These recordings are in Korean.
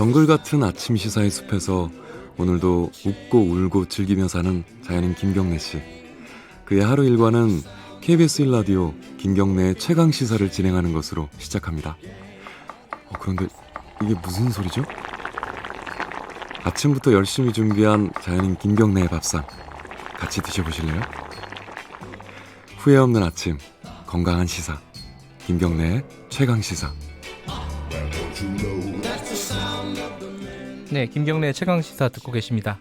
정글 같은 아침 시사의 숲에서 오늘도 웃고 울고 즐기며 사는 자연인 김경래 씨. 그의 하루 일과는 KBS 1라디오 김경래의 최강 시사를 진행하는 것으로 시작합니다. 그런데 이게 무슨 소리죠? 아침부터 열심히 준비한 자연인 김경래의 밥상 같이 드셔보실래요? 후회 없는 아침, 건강한 시사 김경래의 최강 시사. 네, 김경래 최강 시사 듣고 계십니다.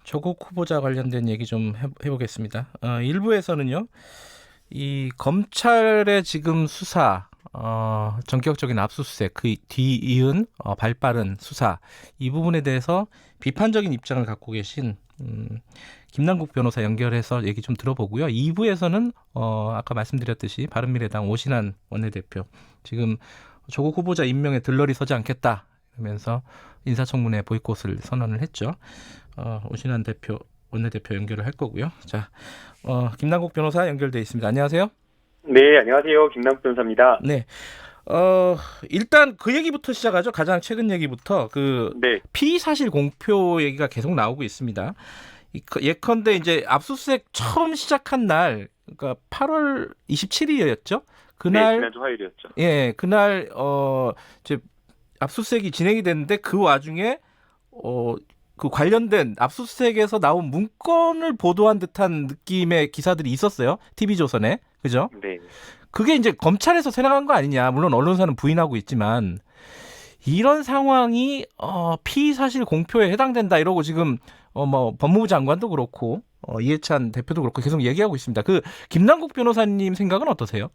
조국 후보자 관련된 얘기 좀 해보겠습니다. 1부에서는요, 이 검찰의 지금 수사, 전격적인 압수수색, 그 뒤이은 발빠른 수사, 이 부분에 대해서 비판적인 입장을 갖고 계신 김남국 변호사 연결해서 얘기 좀 들어보고요. 2부에서는 아까 말씀드렸듯이 바른미래당 오신환 원내대표, 지금 조국 후보자 임명에 들러리 서지 않겠다 하면서 인사청문회 보이콧을 선언을 했죠. 오신환 원내대표 연결을 할 거고요. 자, 김남국 변호사 연결돼 있습니다. 안녕하세요. 네, 안녕하세요. 김남국 변호사입니다. 네. 일단 그 얘기부터 시작하죠. 가장 최근 얘기부터 네. 피의 사실 공표 얘기가 계속 나오고 있습니다. 예컨대 이제 압수수색 처음 시작한 날, 그러니까 8월 27일이었죠. 그날, 네, 지난주 화요일이었죠. 예, 그날 이제 압수수색이 진행이 됐는데 그 와중에 그 관련된 압수수색에서 나온 문건을 보도한 듯한 느낌의 기사들이 있었어요. TV조선에. 그죠? 네. 그게 이제 검찰에서 새나간 거 아니냐. 물론 언론사는 부인하고 있지만 이런 상황이 피의 사실 공표에 해당된다 이러고 지금 뭐 법무부 장관도 그렇고 이해찬 대표도 그렇고 계속 얘기하고 있습니다. 그 김남국 변호사님 생각은 어떠세요?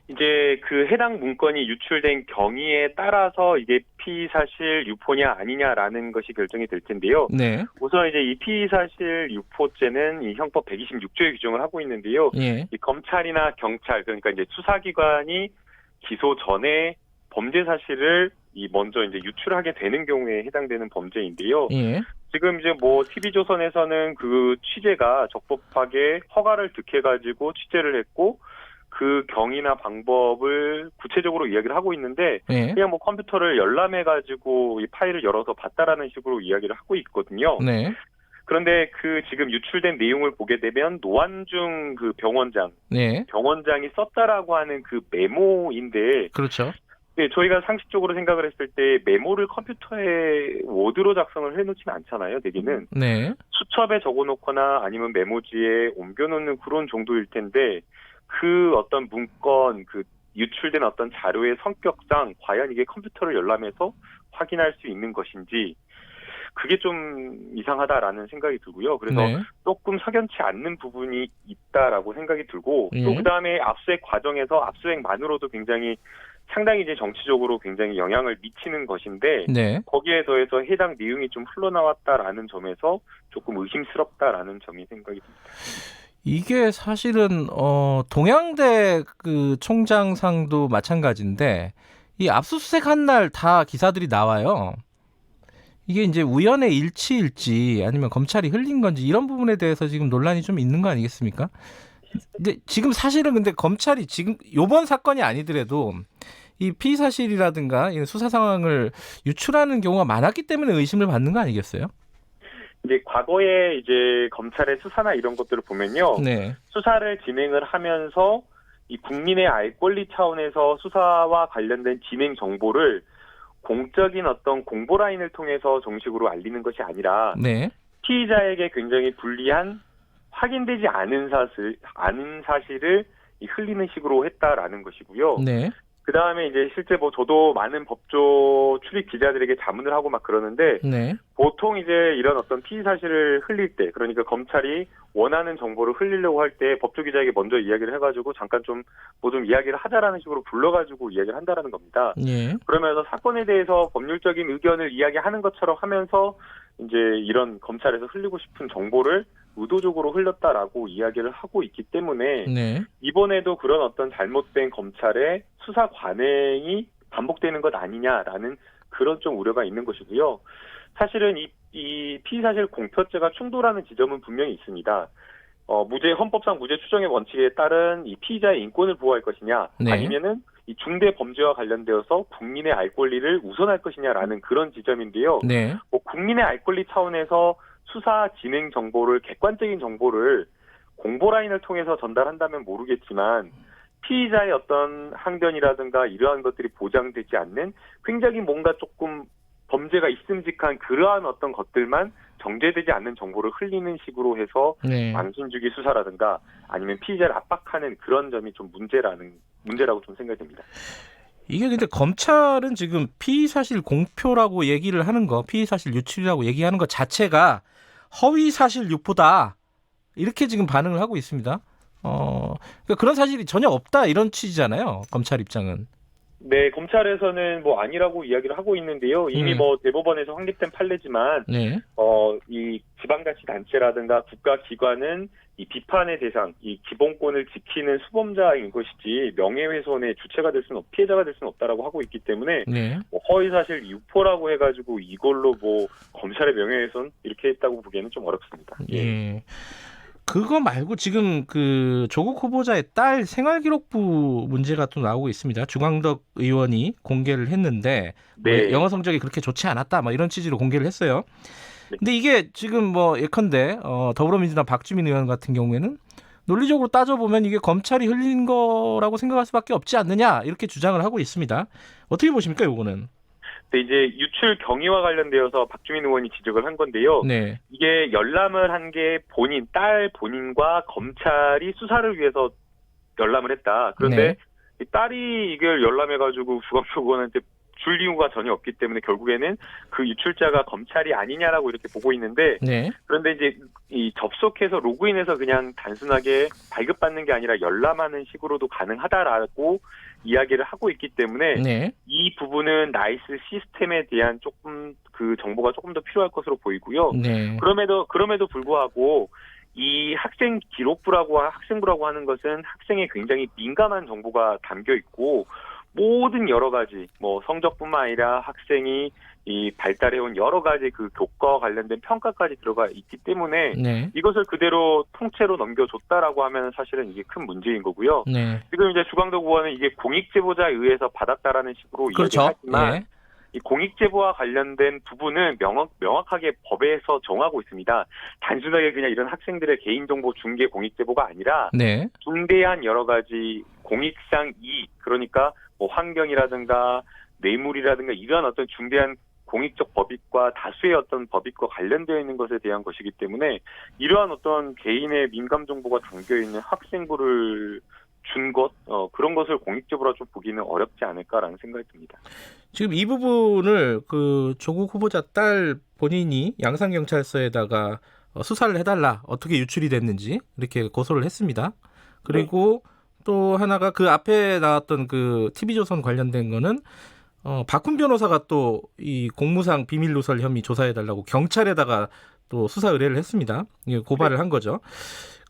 이제 그 해당 문건이 유출된 경위에 따라서 이게 피의사실 유포냐 아니냐라는 것이 결정이 될 텐데요. 네. 우선 이제 이 피의사실 유포죄는 이 형법 126조에 규정을 하고 있는데요. 예. 이 검찰이나 경찰, 그러니까 이제 수사기관이 기소 전에 범죄 사실을 먼저 이제 유출하게 되는 경우에 해당되는 범죄인데요. 예. 지금 이제 뭐 TV조선에서는 그 취재가 적법하게 허가를 득해가지고 취재를 했고 그 경위나 방법을 구체적으로 이야기를 하고 있는데 예. 그냥 뭐 컴퓨터를 열람해가지고 이 파일을 열어서 봤다라는 식으로 이야기를 하고 있거든요. 네. 그런데 그 지금 유출된 내용을 보게 되면 노환중 그 병원장이 썼다라고 하는 그 메모인데 그렇죠. 네, 저희가 상식적으로 생각을 했을 때 메모를 컴퓨터에 워드로 작성을 해놓지는 않잖아요, 대개는. 네. 수첩에 적어놓거나 아니면 메모지에 옮겨놓는 그런 정도일 텐데 그 어떤 문건, 그 유출된 어떤 자료의 성격상 과연 이게 컴퓨터를 열람해서 확인할 수 있는 것인지 그게 좀 이상하다라는 생각이 들고요. 그래서 네. 조금 석연치 않는 부분이 있다라고 생각이 들고 예. 또 그다음에 압수수색 과정에서 압수수색만으로도 굉장히 상당히 이제 정치적으로 굉장히 영향을 미치는 것인데 네. 거기에 더해서 해당 내용이 좀 흘러나왔다라는 점에서 조금 의심스럽다라는 점이 생각이 듭니다. 이게 사실은 동양대 그 총장상도 마찬가지인데 이 압수수색 한 날 다 기사들이 나와요. 이게 이제 우연의 일치일지 아니면 검찰이 흘린 건지 이런 부분에 대해서 지금 논란이 좀 있는 거 아니겠습니까? 근데 지금 사실은 근데 검찰이 지금 요번 사건이 아니더라도 이 피의 사실이라든가 이런 수사 상황을 유출하는 경우가 많았기 때문에 의심을 받는 거 아니겠어요? 이제 과거에 이제 검찰의 수사나 이런 것들을 보면요. 네. 수사를 진행을 하면서 이 국민의 알 권리 차원에서 수사와 관련된 진행 정보를 공적인 어떤 공보 라인을 통해서 정식으로 알리는 것이 아니라 네. 피의자에게 굉장히 불리한 확인되지 않은 사실을 흘리는 식으로 했다라는 것이고요. 네. 그 다음에 이제 실제 뭐 저도 많은 법조 출입 기자들에게 자문을 하고 막 그러는데 네. 보통 이제 이런 어떤 피의 사실을 흘릴 때, 그러니까 검찰이 원하는 정보를 흘리려고 할 때 법조 기자에게 먼저 이야기를 해가지고 잠깐 좀 뭐 좀 이야기를 하자라는 식으로 불러가지고 이야기를 한다라는 겁니다. 예. 그러면서 사건에 대해서 법률적인 의견을 이야기하는 것처럼 하면서 이제 이런 검찰에서 흘리고 싶은 정보를 의도적으로 흘렸다라고 이야기를 하고 있기 때문에 네. 이번에도 그런 어떤 잘못된 검찰의 수사 관행이 반복되는 것 아니냐라는 그런 좀 우려가 있는 것이고요. 사실은 이 피의사실 공표죄가 충돌하는 지점은 분명히 있습니다. 헌법상 무죄 추정의 원칙에 따른 이 피의자의 인권을 보호할 것이냐, 네. 아니면은 이 중대 범죄와 관련되어서 국민의 알 권리를 우선할 것이냐라는 그런 지점인데요. 네. 뭐 국민의 알 권리 차원에서 수사 진행 정보를 객관적인 정보를 공보 라인을 통해서 전달한다면 모르겠지만 피의자의 어떤 항변이라든가 이러한 것들이 보장되지 않는 굉장히 뭔가 조금 범죄가 있음직한 그러한 어떤 것들만 정제되지 않는 정보를 흘리는 식으로 해서 네. 망신주기 수사라든가 아니면 피의자를 압박하는 그런 점이 좀 문제라고 좀 생각이 듭니다. 이게 근데 검찰은 지금 피의사실 공표라고 얘기를 하는 거, 피의사실 유출이라고 얘기하는 것 자체가 허위사실 유포다. 이렇게 지금 반응을 하고 있습니다. 그러니까 그런 사실이 전혀 없다 이런 취지잖아요. 검찰 입장은. 네, 검찰에서는 뭐 아니라고 이야기를 하고 있는데요. 이미 뭐 대법원에서 확립된 판례지만 네. 이 지방자치단체라든가 국가기관은 이 비판의 대상, 이 기본권을 지키는 수범자인 것이지 명예훼손의 주체가 될 수는 피해자가 될 수는 없다라고 하고 있기 때문에 네. 뭐 허위사실 유포라고 해가지고 이걸로 뭐 검찰의 명예훼손 이렇게 했다고 보기에는 좀 어렵습니다. 예. 그거 말고 지금 그 조국 후보자의 딸 생활기록부 문제가 또 나오고 있습니다. 주광덕 의원이 공개를 했는데 네. 영어 성적이 그렇게 좋지 않았다, 뭐 이런 취지로 공개를 했어요. 네. 근데 이게 지금 뭐 예컨대 더불어민주당 박주민 의원 같은 경우에는 논리적으로 따져보면 이게 검찰이 흘린 거라고 생각할 수밖에 없지 않느냐 이렇게 주장을 하고 있습니다. 어떻게 보십니까, 이거는? 근데 이제 유출 경위와 관련되어서 박주민 의원이 지적을 한 건데요. 네. 이게 열람을 한 게 딸 본인과 검찰이 수사를 위해서 열람을 했다. 그런데 네. 이 딸이 이걸 열람해가지고 주광석 의원한테 줄 이유가 전혀 없기 때문에 결국에는 그 유출자가 검찰이 아니냐라고 이렇게 보고 있는데 네. 그런데 이제 이 접속해서 로그인해서 그냥 단순하게 발급받는 게 아니라 열람하는 식으로도 가능하다라고 이야기를 하고 있기 때문에 네. 이 부분은 나이스 시스템에 대한 조금 그 정보가 조금 더 필요할 것으로 보이고요. 네. 그럼에도 불구하고 이 학생 기록부라고 학생부라고 하는 것은 학생의 굉장히 민감한 정보가 담겨 있고 모든 여러 가지 뭐 성적뿐만 아니라 학생이 이 발달해온 여러 가지 그 교과와 관련된 평가까지 들어가 있기 때문에 네. 이것을 그대로 통째로 넘겨줬다라고 하면 사실은 이게 큰 문제인 거고요. 네. 지금 이제 주광덕 의원은 이게 공익제보자에 의해서 받았다라는 식으로 그렇죠. 이야기하지만 예. 이 공익제보와 관련된 부분은 명확하게 법에서 정하고 있습니다. 단순하게 그냥 이런 학생들의 개인정보 중개 공익제보가 아니라 네. 중대한 여러 가지 공익상 이익, 그러니까 뭐 환경이라든가 뇌물이라든가 이러한 어떤 중대한 공익적 법익과 다수의 어떤 법익과 관련되어 있는 것에 대한 것이기 때문에 이러한 어떤 개인의 민감 정보가 담겨 있는 학생부를 준 것, 그런 것을 공익적으로 좀 보기는 어렵지 않을까라는 생각이 듭니다. 지금 이 부분을 그 조국 후보자 딸 본인이 양산경찰서에다가 수사를 해달라, 어떻게 유출이 됐는지 이렇게 고소를 했습니다. 그리고 또 하나가 그 앞에 나왔던 그 TV조선 관련된 거는 박훈 변호사가 또 이 공무상 비밀 누설 혐의 조사해달라고 경찰에다가 또 수사 의뢰를 했습니다. 이게 고발을 한 거죠.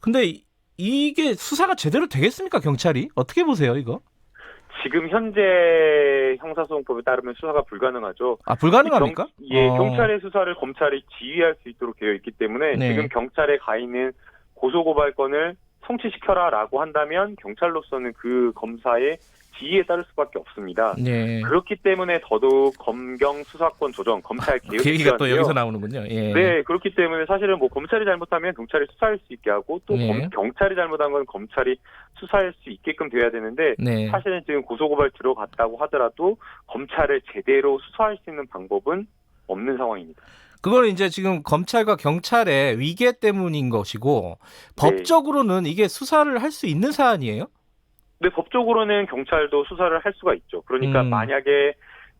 근데 이게 수사가 제대로 되겠습니까, 경찰이? 어떻게 보세요, 이거? 지금 현재 형사소송법에 따르면 수사가 불가능하죠. 아, 불가능합니까? 경찰의 수사를 검찰이 지휘할 수 있도록 되어 있기 때문에 네. 지금 경찰에 가 있는 고소고발건을 성취시켜라라고 한다면 경찰로서는 그 검사의 지휘에 따를 수밖에 없습니다. 네. 그렇기 때문에 더더욱 검경 수사권 조정, 검찰 개혁이 그 얘기가 또 필요한데요. 여기서 나오는군요. 예. 네, 그렇기 때문에 사실은 뭐 검찰이 잘못하면 경찰이 수사할 수 있게 하고 또 네. 경찰이 잘못한 건 검찰이 수사할 수 있게끔 돼야 되는데 네. 사실은 지금 고소고발 들어갔다고 하더라도 검찰을 제대로 수사할 수 있는 방법은 없는 상황입니다. 그거는 이제 지금 검찰과 경찰의 위계 때문인 것이고 법적으로는 이게 수사를 할 수 있는 사안이에요? 네, 법적으로는 경찰도 수사를 할 수가 있죠. 그러니까 만약에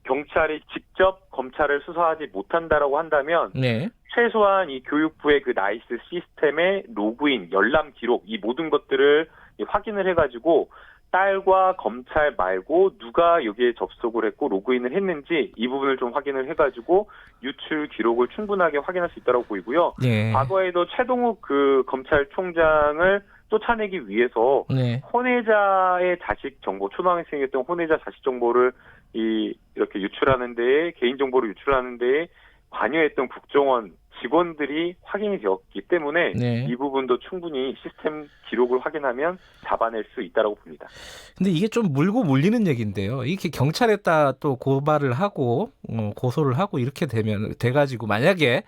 경찰이 직접 검찰을 수사하지 못한다라고 한다면 네. 최소한 이 교육부의 그 나이스 시스템의 로그인, 열람 기록 이 모든 것들을 확인을 해가지고 딸과 검찰 말고 누가 여기에 접속을 했고 로그인을 했는지 이 부분을 좀 확인을 해가지고 유출 기록을 충분하게 확인할 수 있다고 보이고요. 네. 과거에도 최동욱 그 검찰총장을 쫓아내기 위해서 네. 혼외자의 자식 정보, 초등학생이었던 혼외자 자식 정보를 이렇게 유출하는 데에 개인 정보를 유출하는 데에 관여했던 국정원 직원들이 확인이 되었기 때문에 네. 이 부분도 충분히 시스템 기록을 확인하면 잡아낼 수 있다고 봅니다. 근데 이게 좀 물고 물리는 얘기인데요. 이렇게 경찰에다 또 고발을 하고 고소를 하고 이렇게 돼가지고 만약에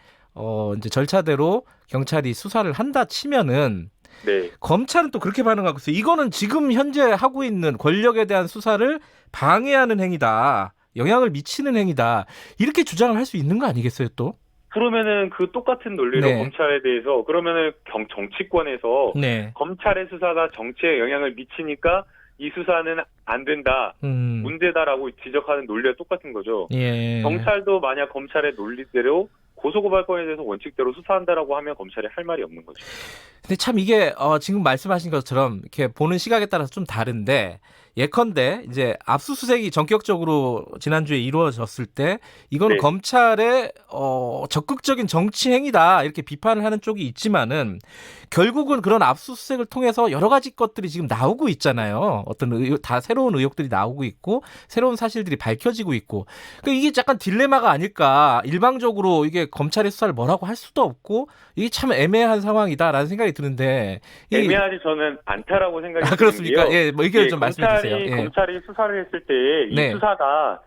이제 절차대로 경찰이 수사를 한다 치면은 네. 검찰은 또 그렇게 반응하고 있어요. 이거는 지금 현재 하고 있는 권력에 대한 수사를 방해하는 행위다. 영향을 미치는 행위다. 이렇게 주장을 할 수 있는 거 아니겠어요, 또? 그러면은 그 똑같은 논리로 네. 검찰에 대해서 그러면은 정치권에서 네. 검찰의 수사가 정치에 영향을 미치니까 이 수사는 안 된다, 문제다라고 지적하는 논리가 똑같은 거죠. 예. 경찰도 만약 검찰의 논리대로 고소고발권에 대해서 원칙대로 수사한다라고 하면 검찰이 할 말이 없는 거죠. 근데 참 이게 지금 말씀하신 것처럼 이렇게 보는 시각에 따라서 좀 다른데 예컨대 이제 압수수색이 전격적으로 지난주에 이루어졌을 때 이거는 네. 검찰의 적극적인 정치 행위다 이렇게 비판을 하는 쪽이 있지만은 결국은 그런 압수수색을 통해서 여러 가지 것들이 지금 나오고 있잖아요. 어떤 다 새로운 의혹들이 나오고 있고 새로운 사실들이 밝혀지고 있고 그러니까 이게 약간 딜레마가 아닐까. 일방적으로 이게 검찰의 수사를 뭐라고 할 수도 없고 이게 참 애매한 상황이다라는 생각이 드는데 애매하지 저는 않다라고 생각이 드는데요. 그렇습니까? 예, 뭐 의견을 좀 말씀해 주세요. 예. 검찰이 수사를 했을 때 이 네. 수사가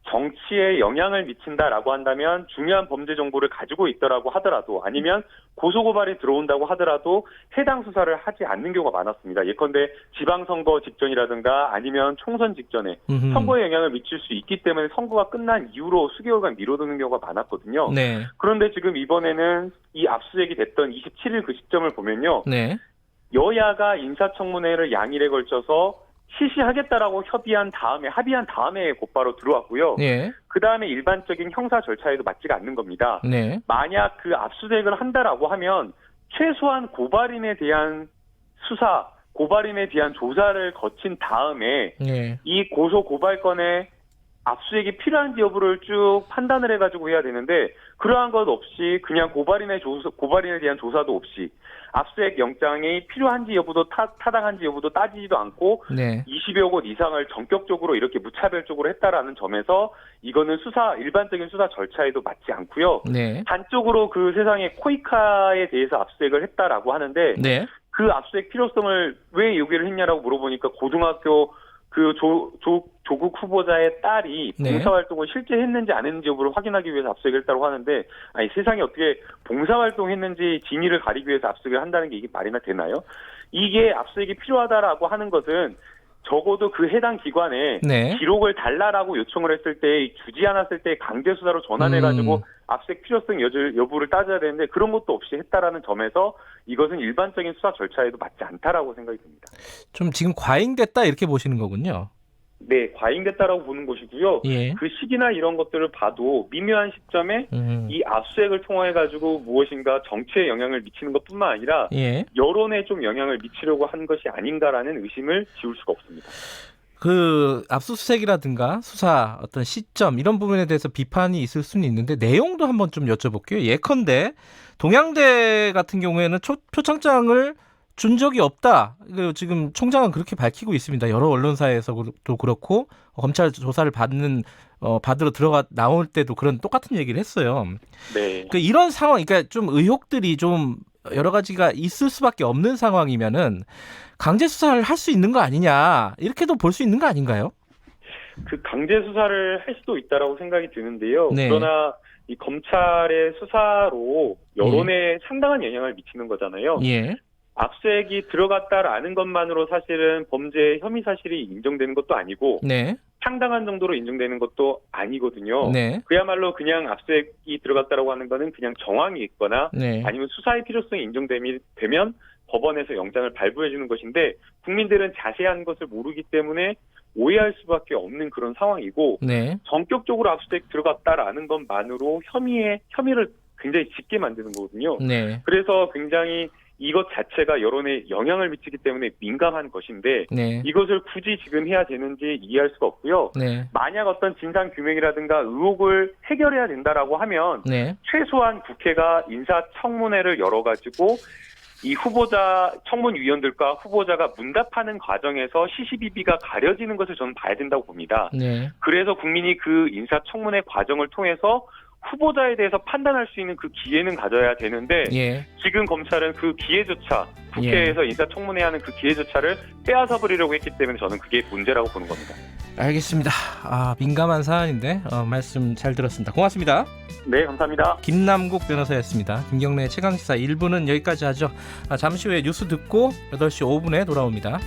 정치에 영향을 미친다라고 한다면 중요한 범죄 정보를 가지고 있더라고 하더라도 아니면 고소고발이 들어온다고 하더라도 해당 수사를 하지 않는 경우가 많았습니다. 예컨대 지방선거 직전이라든가 아니면 총선 직전에 선거에 영향을 미칠 수 있기 때문에 선거가 끝난 이후로 수개월간 미뤄두는 경우가 많았거든요. 네. 그런데 지금 이번에는 이 압수수색이 됐던 27일 그 시점을 보면요. 네. 여야가 인사청문회를 양일에 걸쳐서 실시하겠다라고 합의한 다음에 곧바로 들어왔고요. 네. 그 다음에 일반적인 형사 절차에도 맞지가 않는 겁니다. 네. 만약 그 압수수색을 한다라고 하면 최소한 고발인에 대한 수사, 고발인에 대한 조사를 거친 다음에 네. 이 고소 고발건에 압수수색이 필요한지 여부를 쭉 판단을 해가지고 해야 되는데 그러한 것 없이 그냥 고발인에 대한 조사도 없이 압수수색 영장이 필요한지 여부도 타당한지 여부도 따지지도 않고 네. 20여 곳 이상을 전격적으로 이렇게 무차별적으로 했다라는 점에서 이거는 일반적인 수사 절차에도 맞지 않고요. 네. 한쪽으로 그 세상에 코이카에 대해서 압수수색을 했다라고 하는데 네. 그 압수수색 필요성을 왜 요구를 했냐라고 물어보니까 고등학교 그 조국 후보자의 딸이 네. 봉사활동을 실제 했는지 안 했는지 여부를 확인하기 위해서 압수수색을 했다고 하는데 아니 세상에 어떻게 봉사활동했는지 진위를 가리기 위해서 압수수색을 한다는 게 이게 말이나 되나요? 이게 압수수색이 필요하다라고 하는 것은 적어도 그 해당 기관에 네. 기록을 달라라고 요청을 했을 때 주지 않았을 때 강제 수사로 전환해가지고 압수수색 필요성 여부를 따져야 되는데 그런 것도 없이 했다라는 점에서 이것은 일반적인 수사 절차에도 맞지 않다라고 생각이 듭니다. 좀 지금 과잉됐다 이렇게 보시는 거군요. 네, 과잉됐다라고 보는 것이고요. 예. 그 시기나 이런 것들을 봐도 미묘한 시점에 이 압수수색을 통해 가지고 무엇인가 정치에 영향을 미치는 것뿐만 아니라 예. 여론에 좀 영향을 미치려고 한 것이 아닌가라는 의심을 지울 수가 없습니다. 그 압수수색이라든가 수사 어떤 시점 이런 부분에 대해서 비판이 있을 수는 있는데 내용도 한번 좀 여쭤볼게요. 예컨대 동양대 같은 경우에는 표창장을 준 적이 없다. 지금 총장은 그렇게 밝히고 있습니다. 여러 언론사에서도 그렇고 검찰 조사를 받으러 나올 때도 그런 똑같은 얘기를 했어요. 네. 이런 상황, 그러니까 좀 의혹들이 좀 여러 가지가 있을 수밖에 없는 상황이면은 강제 수사를 할 수 있는 거 아니냐 이렇게도 볼 수 있는 거 아닌가요? 그 강제 수사를 할 수도 있다라고 생각이 드는데요. 네. 그러나 이 검찰의 수사로 여론에 상당한 영향을 미치는 거잖아요. 예. 압수수색이 들어갔다라는 것만으로 사실은 범죄 혐의 사실이 인정되는 것도 아니고 네. 상당한 정도로 인정되는 것도 아니거든요. 네. 그야말로 그냥 압수수색이 들어갔다라고 하는 거는 그냥 정황이 있거나 네. 아니면 수사의 필요성이 인정되면 법원에서 영장을 발부해 주는 것인데 국민들은 자세한 것을 모르기 때문에 오해할 수밖에 없는 그런 상황이고 네. 전격적으로 압수수색 들어갔다라는 것만으로 혐의를 굉장히 짙게 만드는 거거든요. 네. 그래서 굉장히 이것 자체가 여론에 영향을 미치기 때문에 민감한 것인데 네. 이것을 굳이 지금 해야 되는지 이해할 수가 없고요. 네. 만약 어떤 진상규명이라든가 의혹을 해결해야 된다라고 하면 네. 최소한 국회가 인사청문회를 열어가지고 이 후보자 청문위원들과 후보자가 문답하는 과정에서 시시비비가 가려지는 것을 저는 봐야 된다고 봅니다. 네. 그래서 국민이 그 인사청문회 과정을 통해서 후보자에 대해서 판단할 수 있는 그 기회는 가져야 되는데 예. 지금 검찰은 그 기회조차 국회에서 인사청문회 하는 그 기회조차를 빼앗아 버리려고 했기 때문에 저는 그게 문제라고 보는 겁니다. 알겠습니다. 민감한 사안인데 말씀 잘 들었습니다. 고맙습니다. 네, 감사합니다. 김남국 변호사였습니다. 김경래 최강시사 1부는 여기까지 하죠. 잠시 후에 뉴스 듣고 8시 5분에 돌아옵니다.